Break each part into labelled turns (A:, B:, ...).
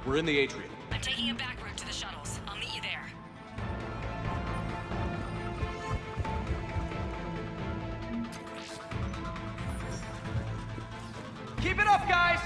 A: We're in the atrium.
B: I'm taking a back route to the shuttles. I'll meet you there.
C: Keep it up, guys!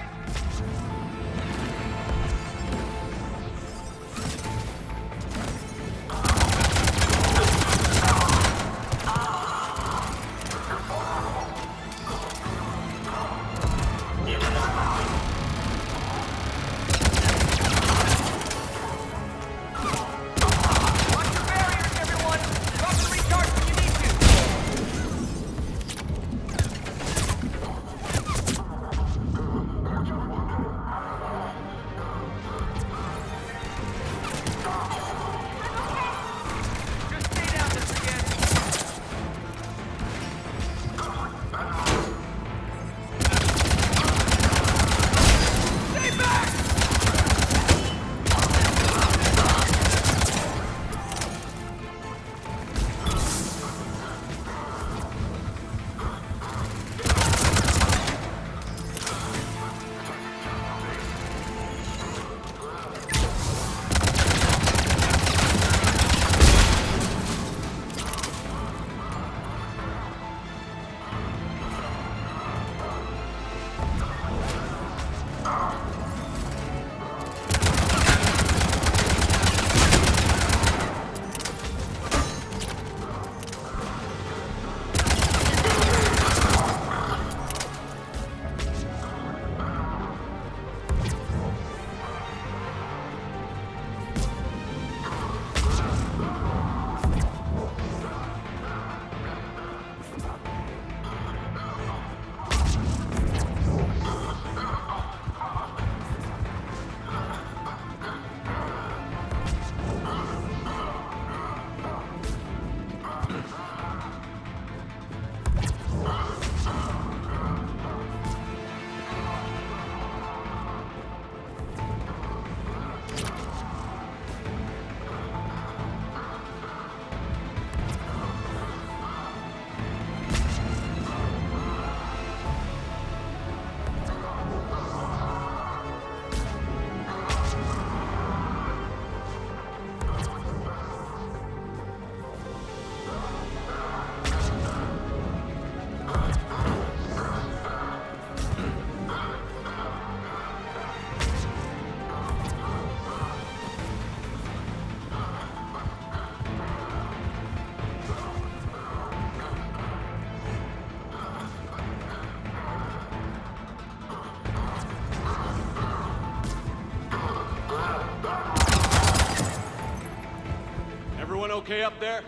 A: Everyone okay up there?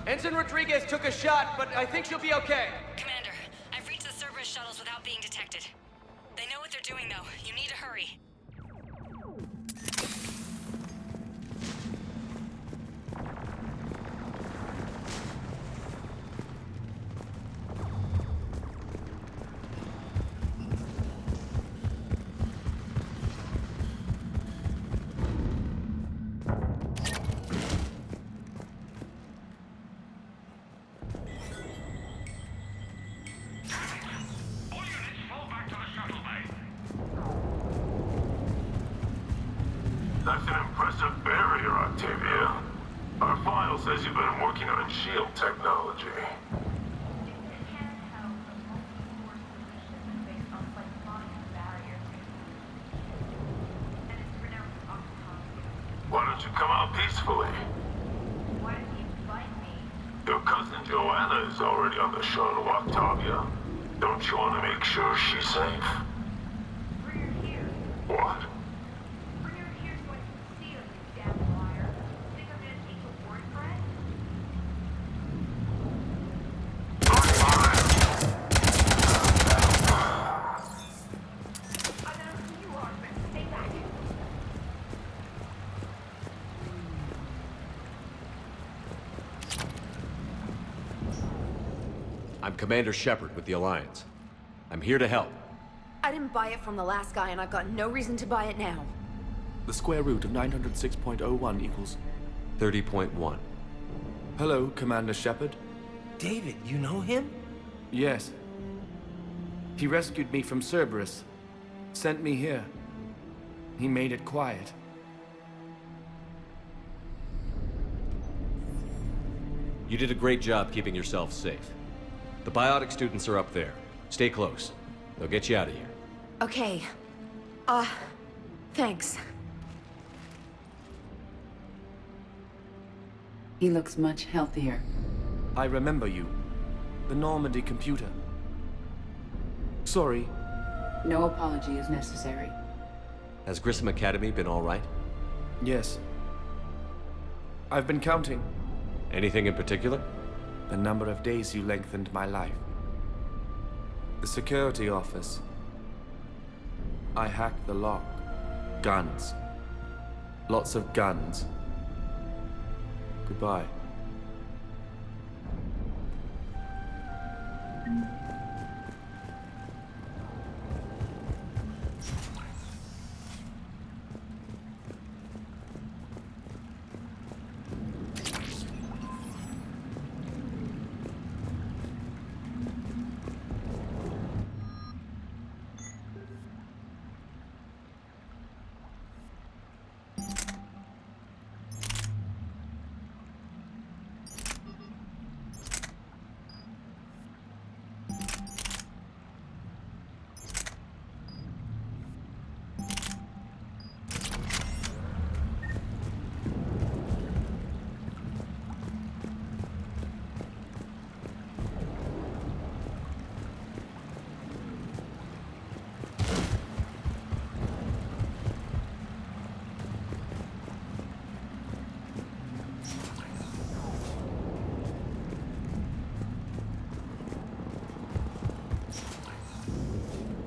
C: Ensign Rodriguez took a shot, but I think she'll be okay.
B: Commander, I've reached the Cerberus shuttles without being detected. They know what they're doing, though. You need to hurry.
D: That's an impressive barrier, Octavia. Our file says you've been working on shield technology. Why don't you come out peacefully?
E: Why did he invite me?
D: Your cousin Joanna is already on the shuttle, Octavia. Don't you want to make sure she's safe?
E: Bring her here.
D: What?
E: Bring her here so I can see you, you damn liar. Think I'm gonna take your word for it? I don't know who you are, but stay back.
A: I'm Commander Shepard with the Alliance. I'm here to help.
F: I didn't buy it from the last guy, and I've got no reason to buy it now.
G: The square root of 906.01 equals...
A: 30.1.
G: Hello, Commander Shepard.
H: David, you know him?
G: Yes. He rescued me from Cerberus. Sent me here. He made it quiet.
A: You did a great job keeping yourself safe. The biotic students are up there. Stay close. They'll get you out of here.
F: Okay. Thanks.
I: He looks much healthier.
G: I remember you. The Normandy computer. Sorry.
I: No apology is necessary.
A: Has Grissom Academy been all right?
G: Yes. I've been counting.
A: Anything in particular?
G: The number of days you lengthened my life. The security office. I hacked the lock. Guns. Lots of guns. Goodbye.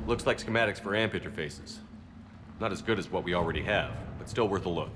A: Looks like schematics for AMP interfaces. Not as good as what we already have, but still worth a look.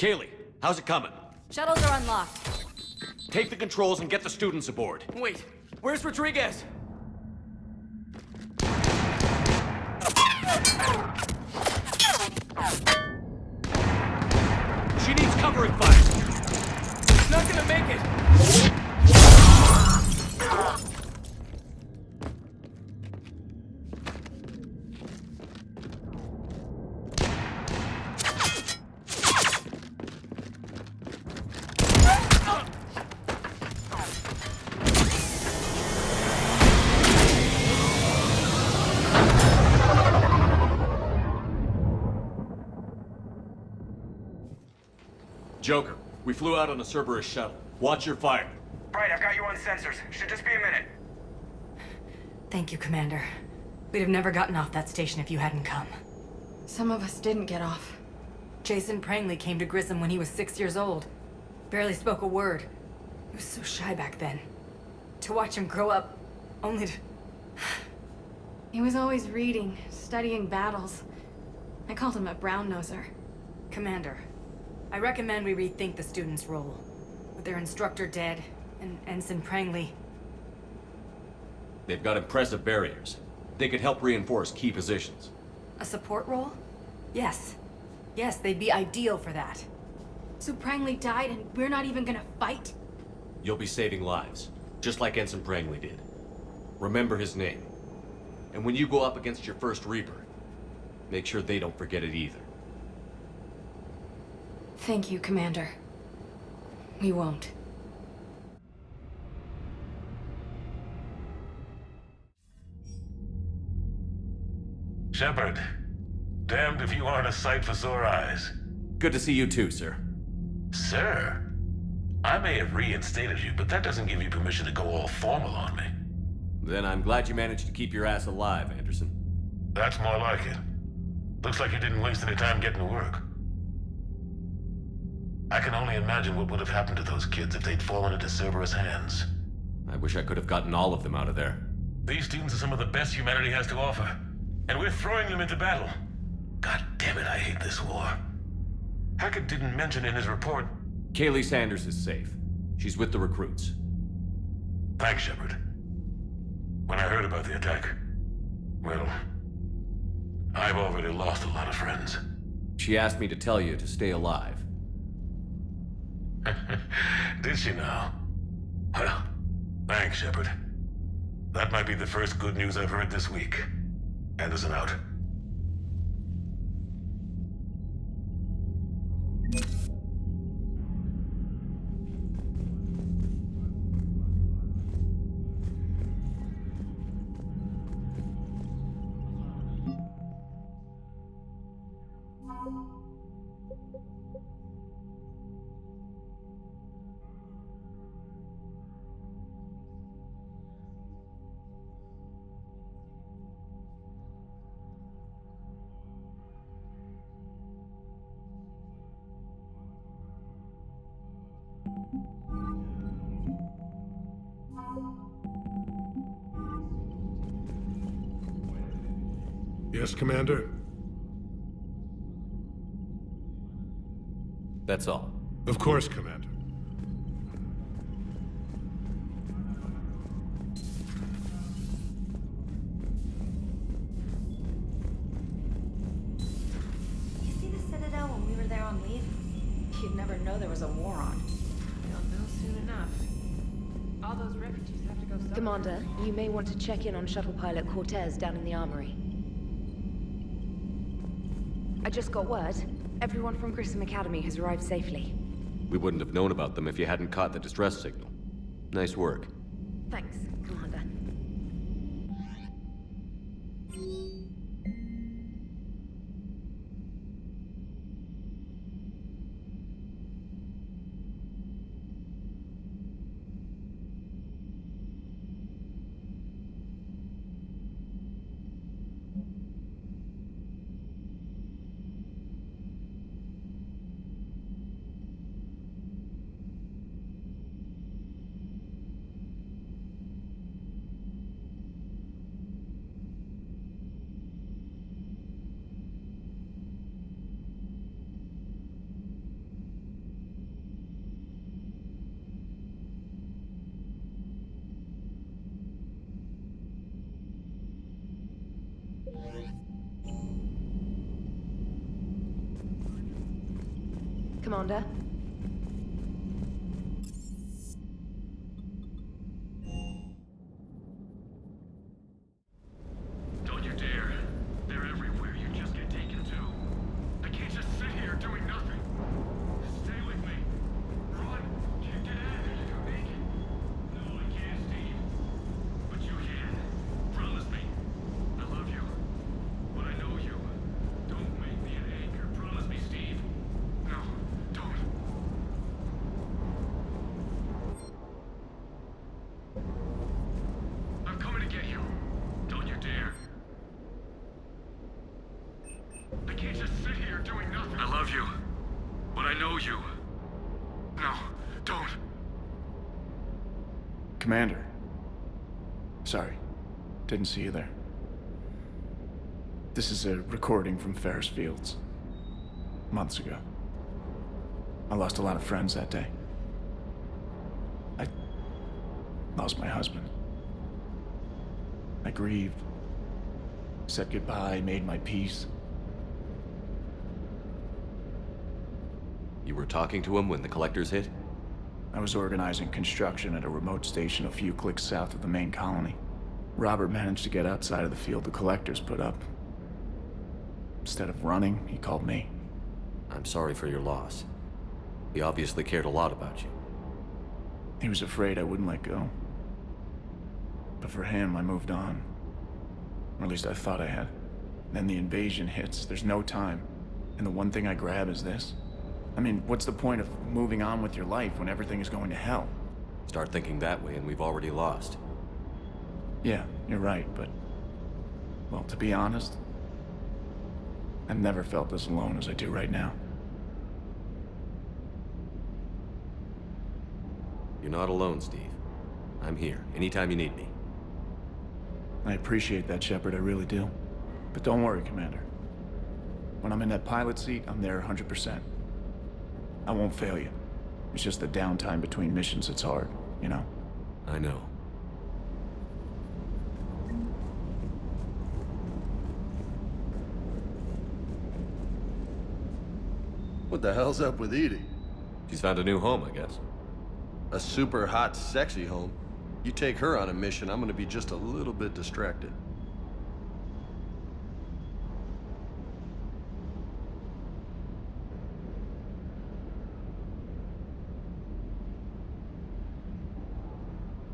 A: Kaylee, how's it coming?
B: Shuttles are unlocked.
A: Take the controls and get the students aboard.
C: Wait, where's Rodriguez?
A: She needs covering fire.
C: Not gonna make it!
A: Joker, we flew out on a Cerberus shuttle. Watch your fire.
J: Right, I've got you on sensors. Should just be a minute.
B: Thank you, Commander. We'd have never gotten off that station if you hadn't come.
F: Some of us didn't get off.
B: Jason Prangley came to Grissom when he was 6 years old. Barely spoke a word. He was so shy back then. To watch him grow up, only to...
F: He was always reading, studying battles. I called him a brown-noser.
B: Commander, I recommend we rethink the students' role. With their instructor dead, and Ensign Prangley...
A: They've got impressive barriers. They could help reinforce key positions.
B: A support role? Yes. Yes, they'd be ideal for that.
F: So Prangley died and we're not even gonna fight?
A: You'll be saving lives, just like Ensign Prangley did. Remember his name. And when you go up against your first Reaper, make sure they don't forget it either.
F: Thank you, Commander. We won't.
D: Shepard, damned if you aren't a sight for sore eyes.
A: Good to see you too, sir.
D: Sir, I may have reinstated you, but that doesn't give you permission to go all formal on me.
A: Then I'm glad you managed to keep your ass alive, Anderson.
D: That's more like it. Looks like you didn't waste any time getting to work. I can only imagine what would have happened to those kids if they'd fallen into Cerberus' hands.
A: I wish I could have gotten all of them out of there.
D: These students are some of the best humanity has to offer, and we're throwing them into battle. God damn it, I hate this war. Hackett didn't mention in his report...
A: Kaylee Sanders is safe. She's with the recruits.
D: Thanks, Shepard. When I heard about the attack, well, I've already lost a lot of friends.
A: She asked me to tell you to stay alive.
D: Did she now? Well, thanks, Shepard. That might be the first good news I've heard this week. Anderson out.
K: Yes, Commander?
A: That's all.
K: Of course, Commander.
E: You see the Citadel when we were there on leave?
F: You'd never know there was a war on.
E: We'll know soon enough. All those refugees have to go somewhere.
F: Commander, you may want to check in on shuttle pilot Cortez down in the armory. I just got word. Everyone from Grissom Academy has arrived safely.
A: We wouldn't have known about them if you hadn't caught the distress signal. Nice work.
F: Thanks, Commander.
L: Commander.
D: Don't you dare. They're everywhere. You just get taken too. I can't just sit here doing nothing. Stay with me. Run. Can't get out of here. You're naked. No, I can't, Steve. But you can. Promise me. I love you. But I know you. Don't make me an anchor. Promise me, Steve. No, don't. I'm coming to get you. Don't you dare. I can't just sit here doing nothing. I love you. But I know you. No, don't.
M: Commander. Sorry. Didn't see you there. This is a recording from Ferris Fields. Months ago. I lost a lot of friends that day. I lost my husband. I grieved. Said goodbye, made my peace.
A: You were talking to him when the collectors hit?
M: I was organizing construction at a remote station a few clicks south of the main colony. Robert managed to get outside of the field the collectors put up. Instead of running, he called me.
A: I'm sorry for your loss. He obviously cared a lot about you.
M: He was afraid I wouldn't let go. But for him, I moved on. Or at least I thought I had. Then the invasion hits, there's no time. And the one thing I grab is this. I mean, what's the point of moving on with your life when everything is going to hell?
A: Start thinking that way and we've already lost.
M: Yeah, you're right, but... well, to be honest, I've never felt as alone as I do right now.
A: You're not alone, Steve. I'm here, anytime you need me.
M: I appreciate that, Shepard, I really do. But don't worry, Commander. When I'm in that pilot seat, I'm there 100%. I won't fail you. It's just the downtime between missions that's hard, you know?
A: I know.
N: What the hell's up with Edie?
A: She's found a new home, I guess.
N: A super hot, sexy home. You take her on a mission, I'm gonna be just a little bit distracted.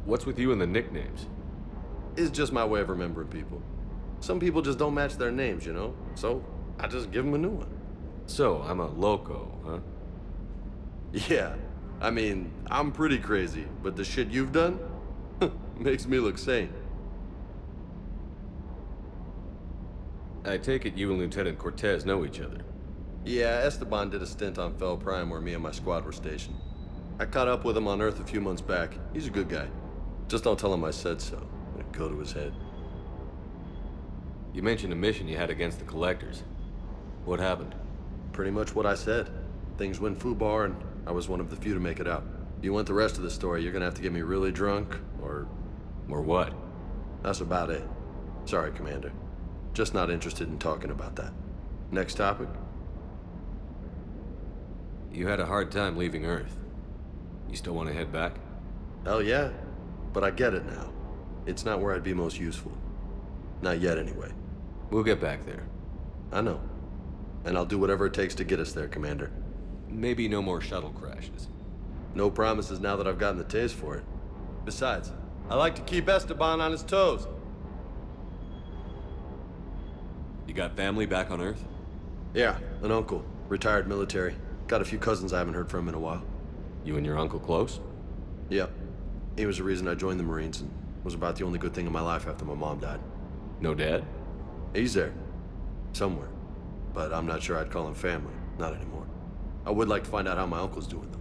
A: What's with you and the nicknames?
N: It's just my way of remembering people. Some people just don't match their names, you know? So, I just give them a new one.
A: So, I'm a loco, huh?
N: Yeah. I mean, I'm pretty crazy, but the shit you've done makes me look sane.
A: I take it you and Lieutenant Cortez know each other.
N: Yeah, Esteban did a stint on Fel Prime where me and my squad were stationed. I caught up with him on Earth a few months back. He's a good guy. Just don't tell him I said so. It'll go to his head.
A: You mentioned a mission you had against the Collectors. What happened?
N: Pretty much what I said. Things went foobar, and I was one of the few to make it out. If you want the rest of the story, you're gonna have to get me really drunk, or...
A: Or what?
N: That's about it. Sorry, Commander. Just not interested in talking about that. Next topic?
A: You had a hard time leaving Earth. You still want to head back?
N: Hell yeah. But I get it now. It's not where I'd be most useful. Not yet, anyway.
A: We'll get back there.
N: I know. And I'll do whatever it takes to get us there, Commander.
A: Maybe no more shuttle crashes.
N: No promises now that I've gotten the taste for it. Besides, I like to keep Esteban on his toes.
A: You got family back on Earth?
N: Yeah, an uncle. Retired military. Got a few cousins I haven't heard from in a while.
A: You and your uncle close?
N: Yep. He was the reason I joined the Marines and was about the only good thing in my life after my mom died.
A: No dad?
N: He's there. Somewhere. But I'm not sure I'd call him family. Not anymore. I would like to find out how my uncle's doing, though.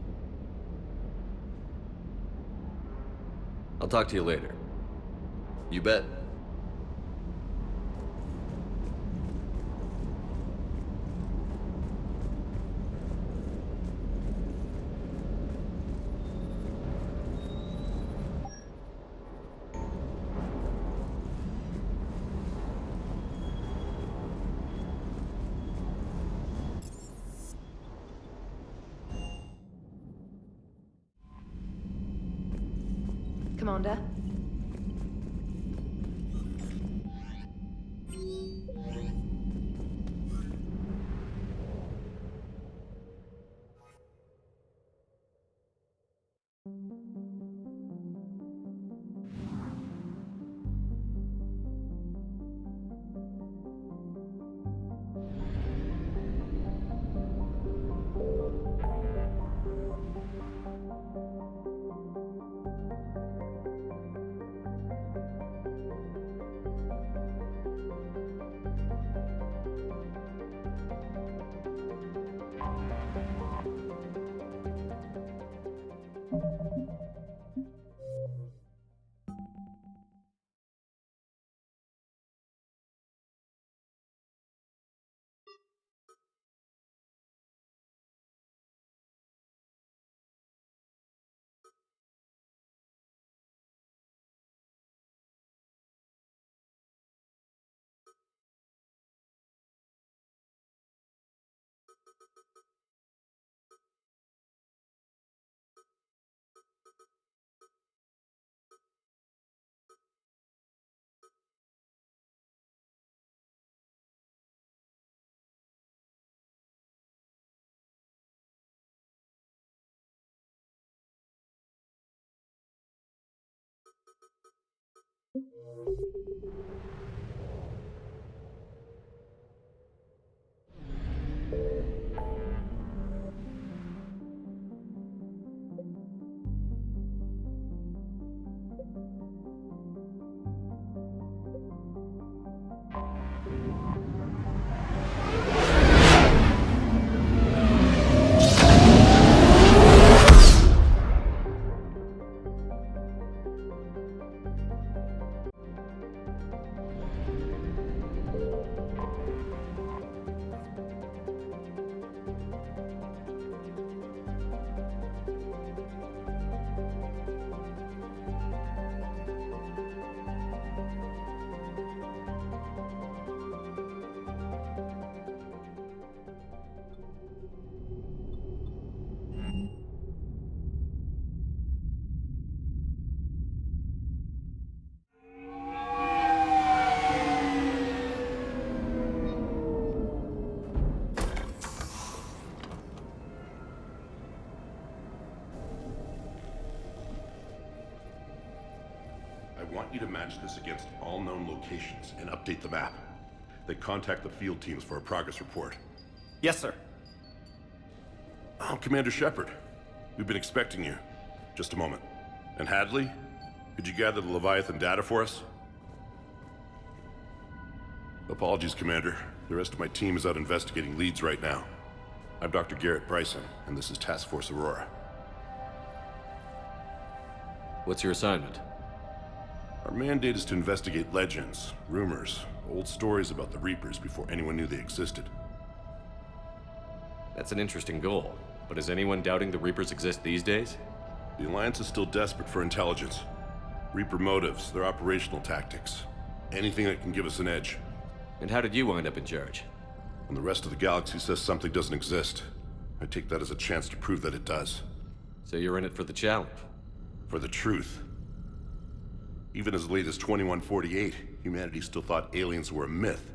A: I'll talk to you later.
N: You bet.
L: Commander?
O: I want you to match this against all known locations and update the map. Then contact the field teams for a progress report.
G: Yes, sir.
O: Oh, Commander Shepard. We've been expecting you. Just a moment. And Hadley? Could you gather the Leviathan data for us? Apologies, Commander. The rest of my team is out investigating leads right now. I'm Dr. Garrett Bryson, and this is Task Force Aurora.
A: What's your assignment?
O: Our mandate is to investigate legends, rumors, old stories about the Reapers before anyone knew they existed.
A: That's an interesting goal, but is anyone doubting the Reapers exist these days?
O: The Alliance is still desperate for intelligence. Reaper motives, their operational tactics. Anything that can give us an edge.
A: And how did you wind up in charge?
O: When the rest of the galaxy says something doesn't exist, I take that as a chance to prove that it does.
A: So you're in it for the challenge?
O: For the truth. Even as late as 2148, humanity still thought aliens were a myth.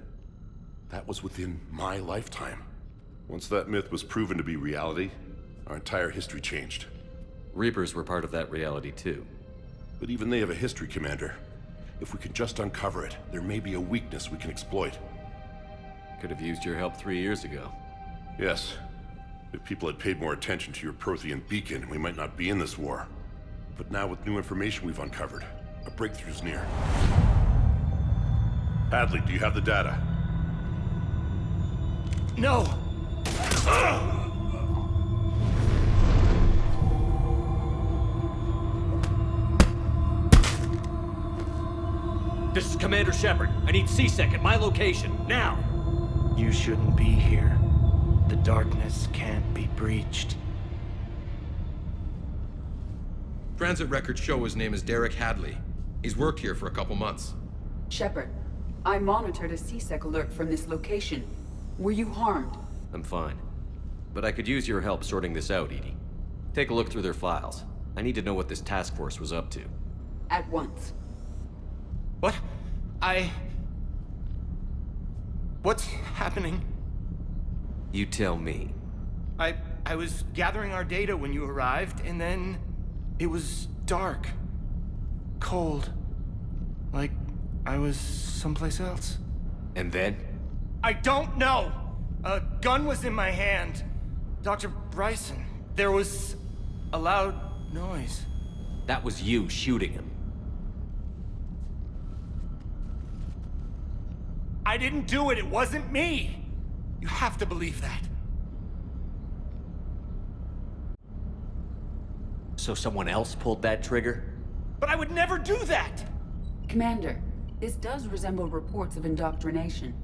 O: That was within my lifetime. Once that myth was proven to be reality, our entire history changed.
A: Reapers were part of that reality too.
O: But even they have a history, Commander. If we can just uncover it, there may be a weakness we can exploit.
A: Could have used your help 3 years ago.
O: Yes. If people had paid more attention to your Prothean beacon, we might not be in this war. But now with new information we've uncovered, a breakthrough's near. Hadley, do you have the data?
H: No!
A: This is Commander Shepard. I need C-Sec at my location, now!
H: You shouldn't be here. The darkness can't be breached.
P: Transit records show his name is Derek Hadley. He's worked here for a couple months.
I: Shepard, I monitored a C-Sec alert from this location. Were you harmed?
A: I'm fine. But I could use your help sorting this out, Edie. Take a look through their files. I need to know what this task force was up to.
I: At once.
H: What? What's happening?
A: You tell me.
H: I was gathering our data when you arrived, and then it was dark. Cold. Like I was someplace else.
A: And then?
H: I don't know! A gun was in my hand. Dr. Bryson, there was a loud noise.
A: That was you shooting him.
H: I didn't do it, it wasn't me! You have to believe that.
A: So someone else pulled that trigger?
H: But I would never do that!
I: Commander, this does resemble reports of indoctrination.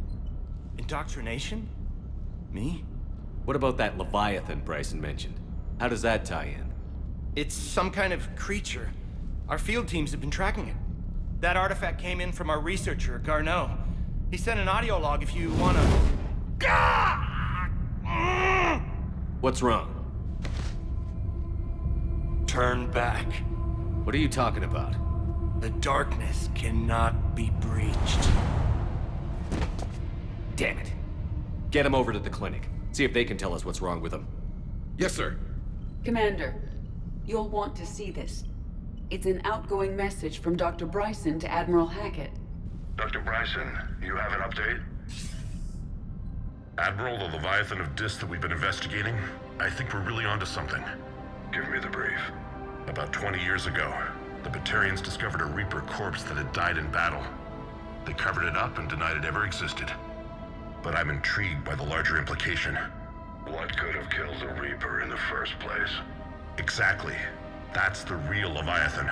H: Indoctrination? Me?
A: What about that Leviathan Bryson mentioned? How does that tie in?
H: It's some kind of creature. Our field teams have been tracking it. That artifact came in from our researcher, Garneau. He sent an audio log if you wanna...
A: What's wrong?
H: Turn back.
A: What are you talking about?
H: The darkness cannot be breached.
A: Damn it. Get him over to the clinic. See if they can tell us what's wrong with him.
P: Yes, sir.
I: Commander, you'll want to see this. It's an outgoing message from Dr. Bryson to Admiral Hackett.
O: Dr. Bryson, you have an update? Admiral, the Leviathan of Dis that we've been investigating, I think we're really onto something. Give me the brief. About 20 years ago, the Batarians discovered a Reaper corpse that had died in battle. They covered it up and denied it ever existed. But I'm intrigued by the larger implication. What could have killed the Reaper in the first place? Exactly. That's the real Leviathan.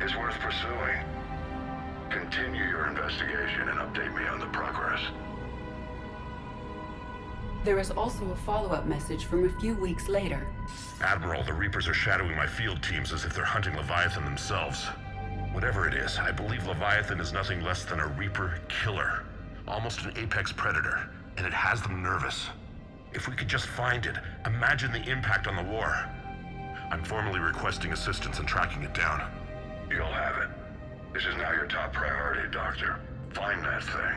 O: It's worth pursuing. Continue your investigation and update me on the progress.
I: There is also a follow-up message from a few weeks later.
O: Admiral, the Reapers are shadowing my field teams as if they're hunting Leviathan themselves. Whatever it is, I believe Leviathan is nothing less than a Reaper killer. Almost an apex predator, and it has them nervous. If we could just find it, imagine the impact on the war. I'm formally requesting assistance in tracking it down. You'll have it. This is now your top priority, Doctor. Find that thing.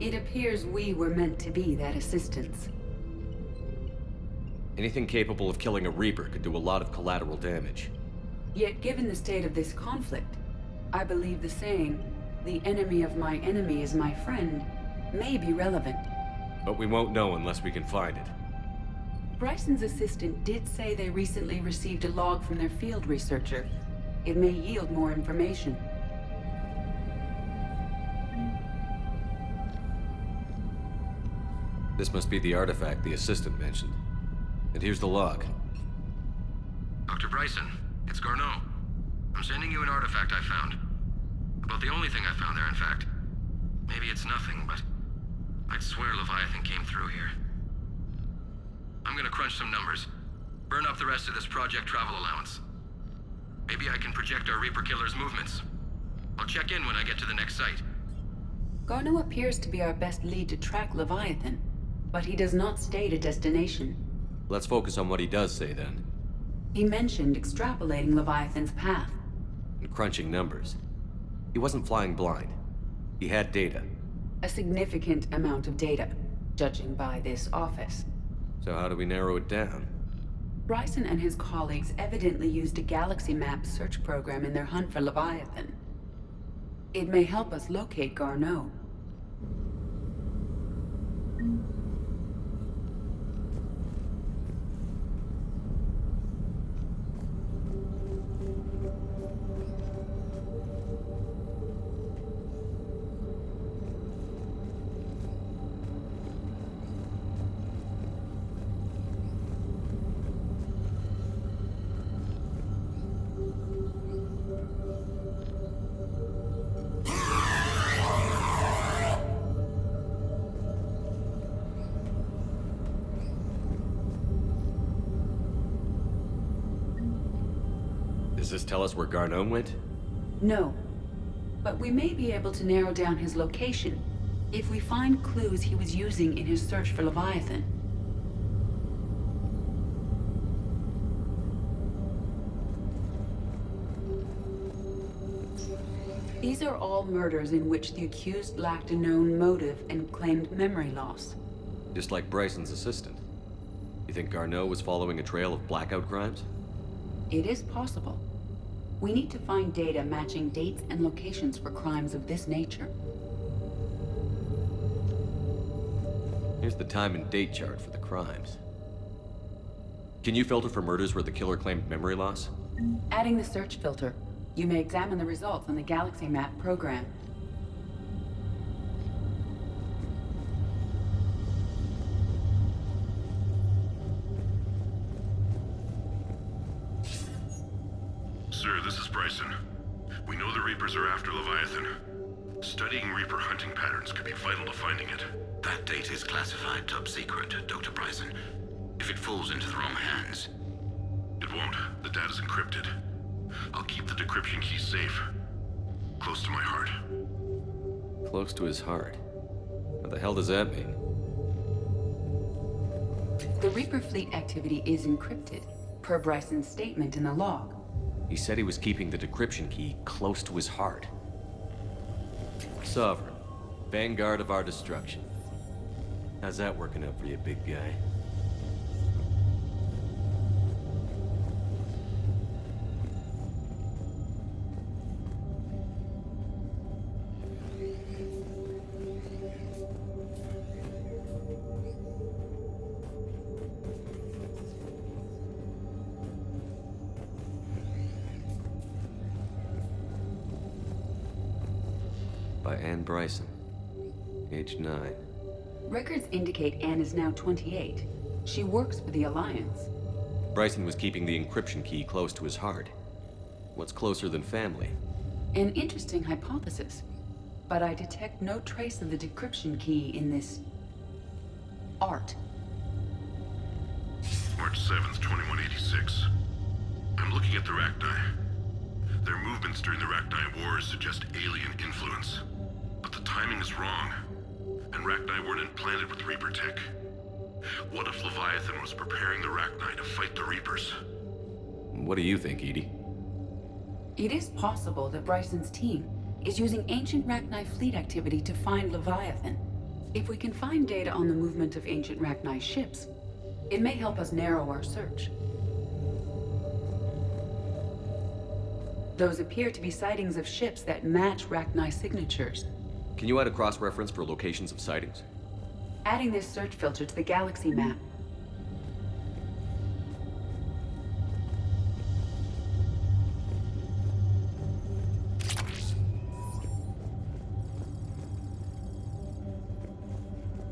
I: It appears we were meant to be that assistance.
A: Anything capable of killing a Reaper could do a lot of collateral damage.
I: Yet given the state of this conflict, I believe the saying, "The enemy of my enemy is my friend," may be relevant.
A: But we won't know unless we can find it.
I: Bryson's assistant did say they recently received a log from their field researcher. It may yield more information.
A: This must be the artifact the assistant mentioned. And here's the log.
P: Dr. Bryson, it's Garneau. I'm sending you an artifact I found. About the only thing I found there, in fact. Maybe it's nothing, but I'd swear Leviathan came through here. I'm gonna crunch some numbers. Burn up the rest of this Project Travel allowance. Maybe I can project our Reaper killer's movements. I'll check in when I get to the next site.
I: Garneau appears to be our best lead to track Leviathan, but he does not state a destination.
A: Let's focus on what he does say then.
I: He mentioned extrapolating Leviathan's path.
A: And crunching numbers. He wasn't flying blind. He had data.
I: A significant amount of data, judging by this office.
A: So how do we narrow it down?
I: Bryson and his colleagues evidently used a galaxy map search program in their hunt for Leviathan. It may help us locate Garneau.
A: Does this tell us where Garneau went?
I: No. But we may be able to narrow down his location if we find clues he was using in his search for Leviathan. These are all murders in which the accused lacked a known motive and claimed memory loss.
A: Just like Bryson's assistant. You think Garneau was following a trail of blackout crimes?
I: It is possible. We need to find data matching dates and locations for crimes of this nature.
A: Here's the time and date chart for the crimes. Can you filter for murders where the killer claimed memory loss?
I: Adding the search filter, you may examine the results on the Galaxy Map program.
K: Sir, this is Bryson. We know the Reapers are after Leviathan. Studying Reaper hunting patterns could be vital to finding it.
P: That data is classified top secret, Dr. Bryson. If it falls into the wrong hands...
K: It won't. The data's encrypted. I'll keep the decryption key safe. Close to my heart.
A: Close to his heart. What the hell does that mean?
I: The Reaper fleet activity is encrypted, per Bryson's statement in the log.
A: He said he was keeping the decryption key close to his heart. Sovereign. Vanguard of our destruction. How's that working out for you, big guy? By Anne Bryson, age 9.
I: Records indicate Anne is now 28. She works for the Alliance.
A: Bryson was keeping the encryption key close to his heart. What's closer than family?
I: An interesting hypothesis, but I detect no trace of the decryption key in this... art.
K: March 7th, 2186. I'm looking at the Rachni. Their movements during the Rachni Wars suggest alien influence. But the timing is wrong, and Rachni weren't implanted with Reaper tech. What if Leviathan was preparing the Rachni to fight the Reapers?
A: What do you think, Edie?
I: It is possible that Bryson's team is using ancient Rachni fleet activity to find Leviathan. If we can find data on the movement of ancient Rachni ships, it may help us narrow our search. Those appear to be sightings of ships that match Rachni signatures.
A: Can you add a cross-reference for locations of sightings?
I: Adding this search filter to the Galaxy Map.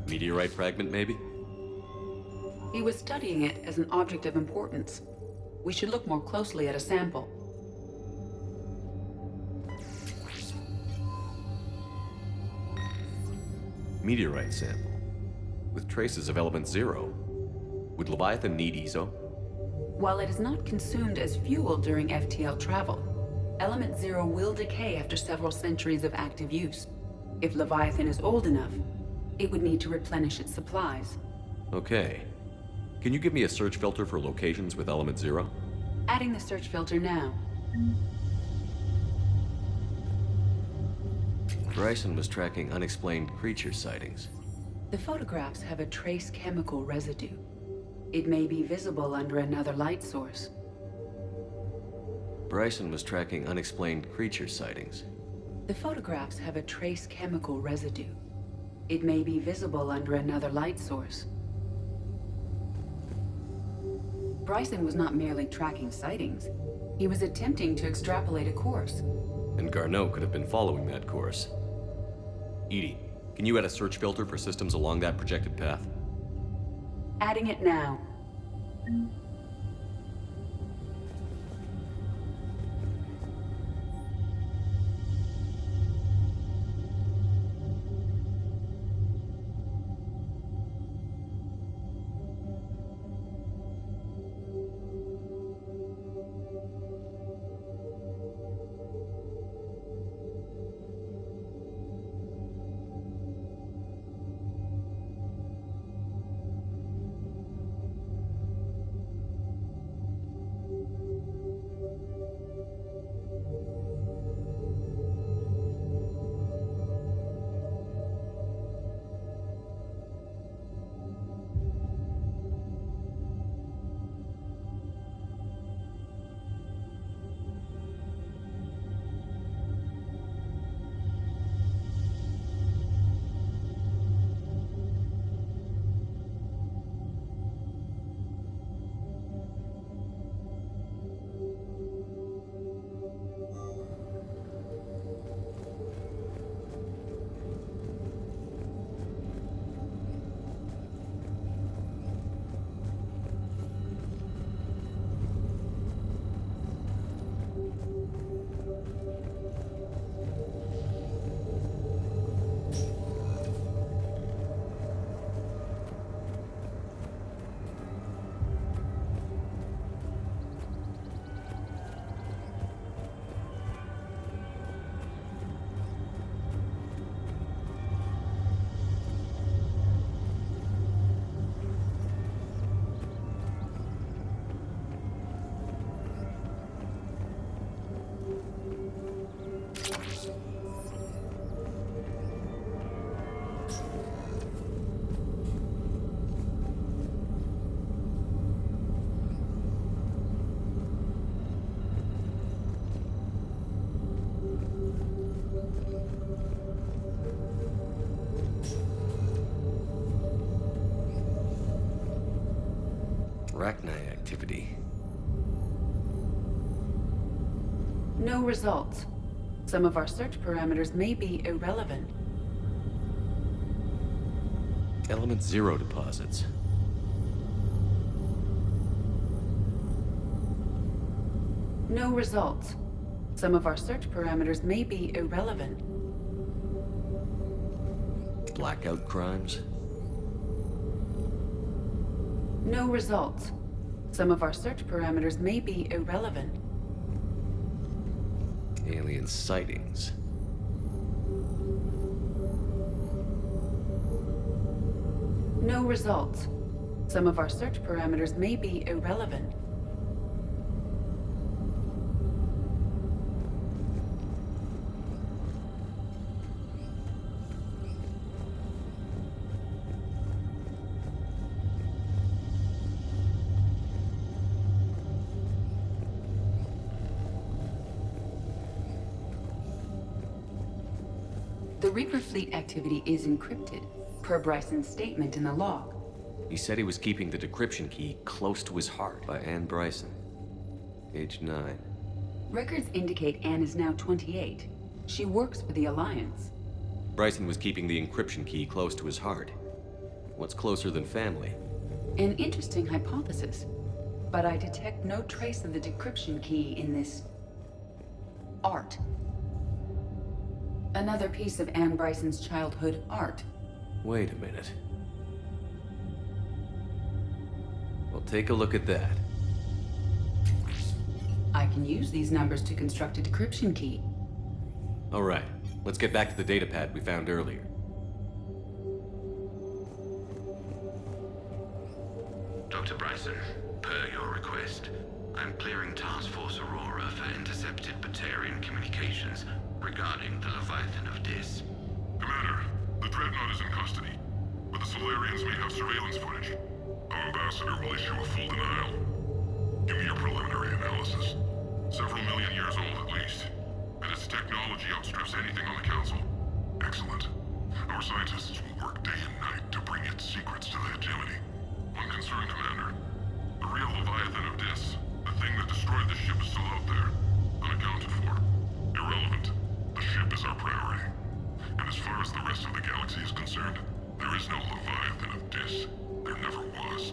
A: Meteorite fragment, maybe?
I: He was studying it as an object of importance. We should look more closely at a sample.
A: Meteorite sample. With traces of element 0. Would Leviathan need EZO?
I: While it is not consumed as fuel during FTL travel, element 0 will decay after several centuries of active use. If Leviathan is old enough, it would need to replenish its supplies.
A: Okay. Can you give me a search filter for locations with element 0?
I: Adding the search filter now.
A: Bryson was tracking unexplained creature sightings.
I: The photographs have a trace chemical residue. It may be visible under another light source.
A: Bryson was tracking unexplained creature sightings.
I: The photographs have a trace chemical residue. It may be visible under another light source. Bryson was not merely tracking sightings. He was attempting to extrapolate a course.
A: And Garneau could have been following that course. Edie, can you add a search filter for systems along that projected path?
I: Adding it now.
A: activity.
I: No results. Some of our search parameters may be irrelevant.
A: Element 0 deposits.
I: No results. Some of our search parameters may be irrelevant.
A: Blackout crimes.
I: No results. Some of our search parameters may be irrelevant.
A: Alien sightings.
I: No results. Some of our search parameters may be irrelevant. The Reaper fleet activity is encrypted, per Bryson's statement in the log.
A: He said he was keeping the decryption key close to his heart. By Anne Bryson. Age 9.
I: Records indicate Anne is now 28. She works for the Alliance.
A: Bryson was keeping the encryption key close to his heart. What's closer than family?
I: An interesting hypothesis, but I detect no trace of the decryption key in this art. Another piece of Anne Bryson's childhood art.
A: Wait a minute. Well, take a look at that.
I: I can use these numbers to construct a decryption key.
A: All right, let's get back to the datapad we found earlier.
K: Dr. Bryson, per your request, I'm clearing Task Force Aurora for intercepted Batarian communications regarding the Leviathan of Dis.
O: Commander, the Dreadnought is in custody, but the Solarians may have surveillance footage. Our ambassador will issue a full denial. Give me your preliminary analysis. Several million years old at least, and its technology outstrips anything on the Council. Excellent. Our scientists will work day and night to bring its secrets to the hegemony. One concern, Commander. The real Leviathan of Dis, the thing that destroyed the ship, is still out there, unaccounted for. Irrelevant. The ship is our priority. And as far as the rest of the galaxy is concerned, there is no Leviathan of Dis. There never was.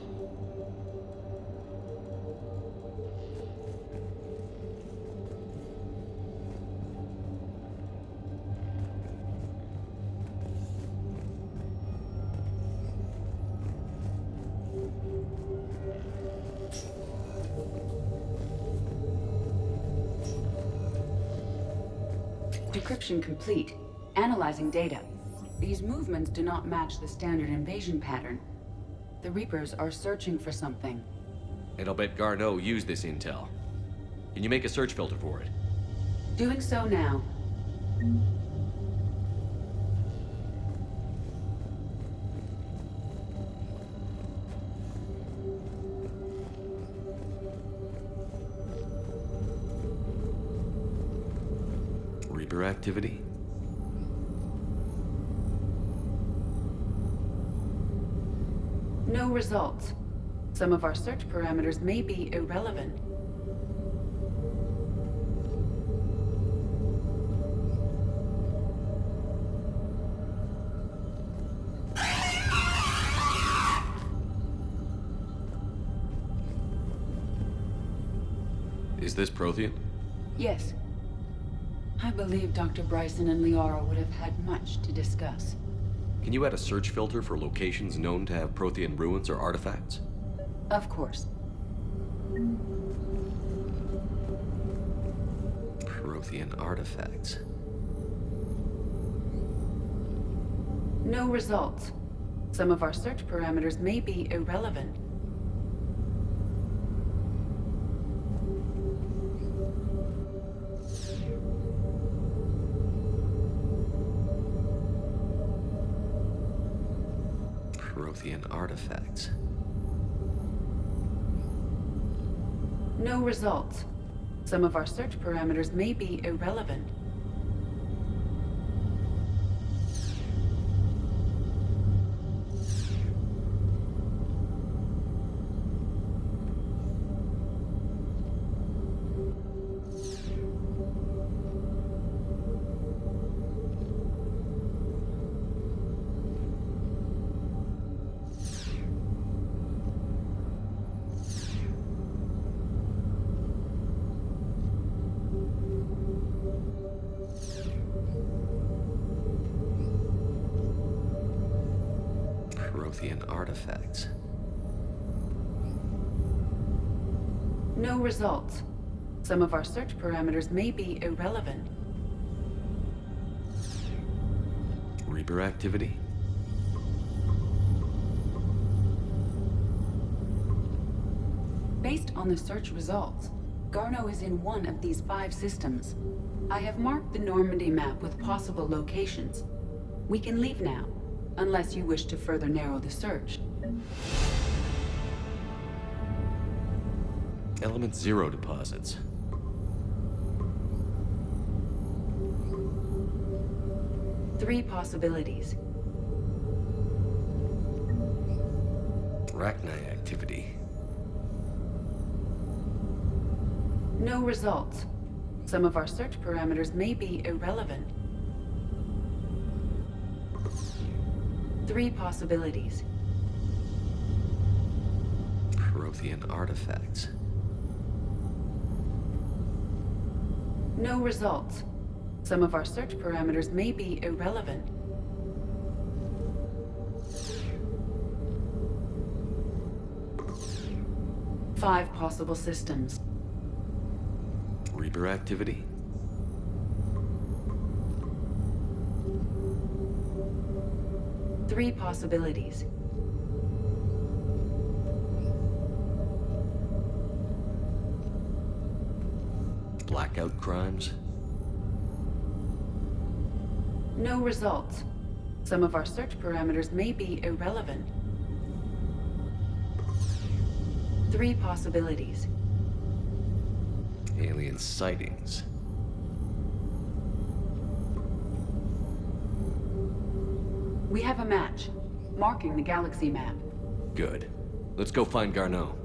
I: Decryption complete. Analyzing data. These movements do not match the standard invasion pattern. The Reapers are searching for something.
A: And I'll bet Garneau used this intel. Can you make a search filter for it?
I: Doing so now.
A: Reaper activity?
I: No results. Some of our search parameters may be irrelevant.
A: Is this Prothean?
I: Yes. I believe Dr. Bryson and Liara would have had much to discuss.
A: Can you add a search filter for locations known to have Prothean ruins or artifacts?
I: Of course.
A: Prothean artifacts.
I: No results. Some of our search parameters may be irrelevant.
A: Prothean artifacts.
I: No results. Some of our search parameters may be irrelevant.
A: Prothean artifacts.
I: No results. Some of our search parameters may be irrelevant.
A: Reaper activity?
I: Based on the search results, Garneau is in one of these 5 systems. I have marked the Normandy map with possible locations. We can leave now, unless you wish to further narrow the search.
A: Element 0 deposits.
I: Three possibilities.
A: Arachnite activity.
I: No results. Some of our search parameters may be irrelevant. Three possibilities.
A: Prothean artifacts.
I: No results. Some of our search parameters may be irrelevant. Five possible systems.
A: Reaper activity?
I: Three possibilities.
A: Blackout crimes?
I: No results. Some of our search parameters may be irrelevant. Three possibilities.
A: Alien sightings.
I: We have a match, marking the galaxy map.
A: Good. Let's go find Garneau.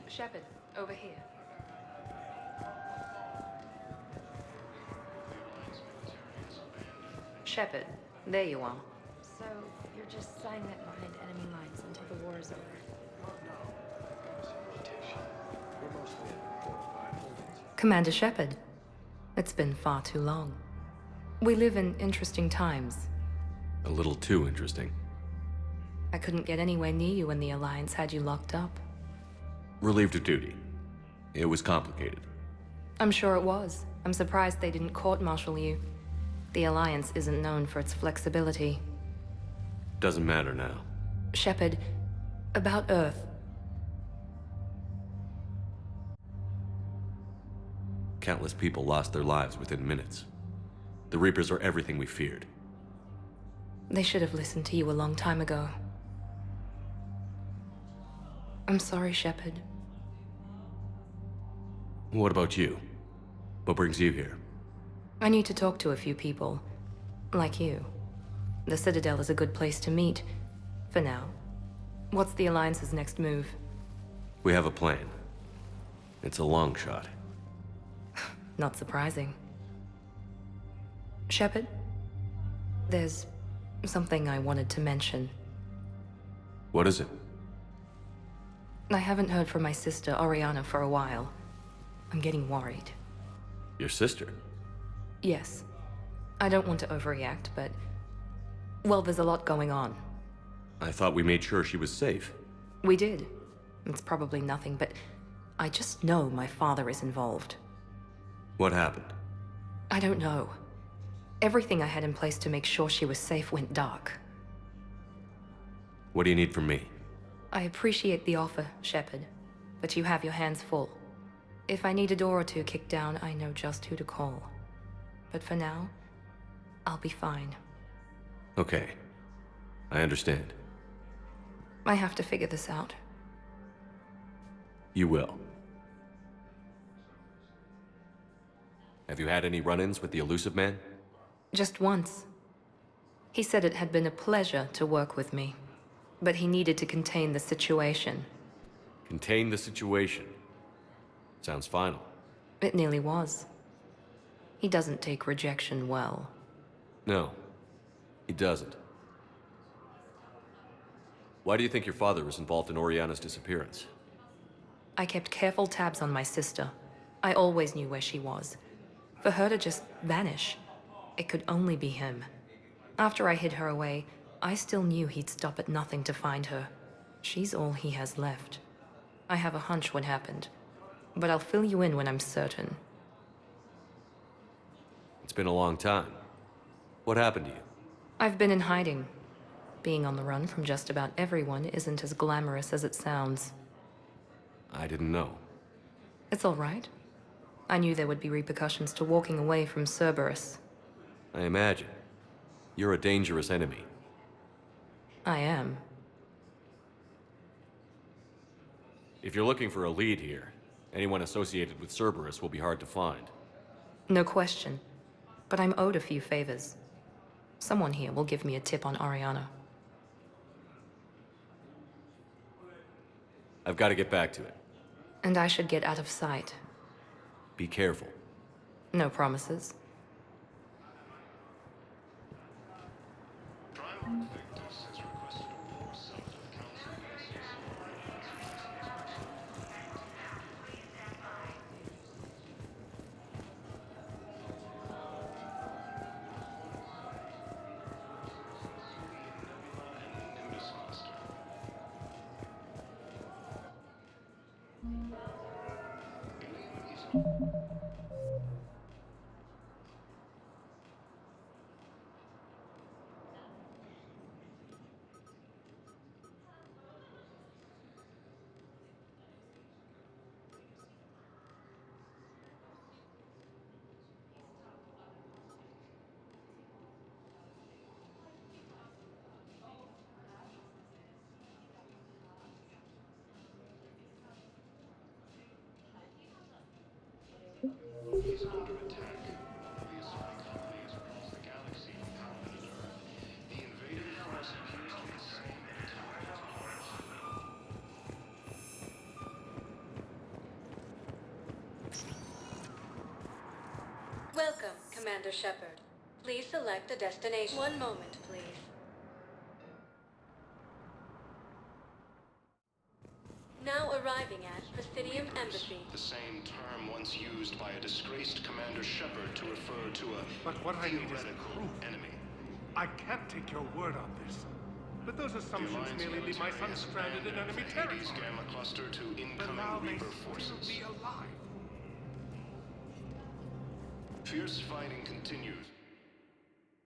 B: Shepard, over here. Shepard, there you are.
L: So, you're just signing it behind enemy lines until the war is over?
B: Commander Shepard, it's been far too long. We live in interesting times.
A: A little too interesting.
B: I couldn't get anywhere near you when the Alliance had you locked up.
A: Relieved of duty. It was complicated.
B: I'm sure it was.
L: I'm surprised they didn't court-martial you. The Alliance isn't known for its flexibility.
A: Doesn't matter now.
L: Shepard, about Earth.
A: Countless people lost their lives within minutes. The Reapers are everything we feared.
L: They should have listened to you a long time ago. I'm sorry, Shepard.
A: What about you? What brings you here?
L: I need to talk to a few people. Like you. The Citadel is a good place to meet. For now. What's the Alliance's next move?
A: We have a plan. It's a long shot.
L: Not surprising. Shepard? There's something I wanted to mention.
A: What is it?
L: I haven't heard from my sister, Oriana, for a while. I'm getting worried.
A: Your sister?
L: Yes. I don't want to overreact, but... well, there's a lot going on.
A: I thought we made sure she was safe.
L: We did. It's probably nothing, but... I just know my father is involved.
A: What happened?
L: I don't know. Everything I had in place to make sure she was safe went dark.
A: What do you need from me?
L: I appreciate the offer, Shepard, but you have your hands full. If I need a door or two kicked down, I know just who to call. But for now, I'll be fine.
A: Okay. I understand.
L: I have to figure this out.
A: You will. Have you had any run-ins with the Elusive Man?
L: Just once. He said it had been a pleasure to work with me, but he needed to contain the situation.
A: Contain the situation. Sounds final.
L: It nearly was. He doesn't take rejection well.
A: No, he doesn't. Why do you think your father was involved in Oriana's disappearance?
L: I kept careful tabs on my sister. I always knew where she was. For her to just vanish, it could only be him. After I hid her away, I still knew he'd stop at nothing to find her. She's all he has left. I have a hunch what happened, but I'll fill you in when I'm certain.
A: It's been a long time. What happened to you?
L: I've been in hiding. Being on the run from just about everyone isn't as glamorous as it sounds.
A: I didn't know.
L: It's all right. I knew there would be repercussions to walking away from Cerberus.
A: I imagine. You're a dangerous enemy.
L: I am.
A: If you're looking for a lead here, anyone associated with Cerberus will be hard to find.
L: No question. But I'm owed a few favors. Someone here will give me a tip on Oriana.
A: I've got to get back to it.
L: And I should get out of sight.
A: Be careful.
L: No promises.
D: He's under attack. The assault colonies across the galaxy have pounded Earth. The invading force appears to be the same entire
Q: Welcome, Commander Shepard. Please select a destination. One moment, please. Now arriving at Presidium Embassy.
D: The same term once used by a disgraced Commander Shepard to refer to a
R: But what I need is
D: theoretical enemy.
R: I can't take your word on this. But those assumptions merely leave my son stranded in enemy territory.
D: Hades Gamma Cluster to
R: But
D: incoming
R: now may
D: Reaper
R: still
D: forces.
R: be alive.
K: fierce fighting continues.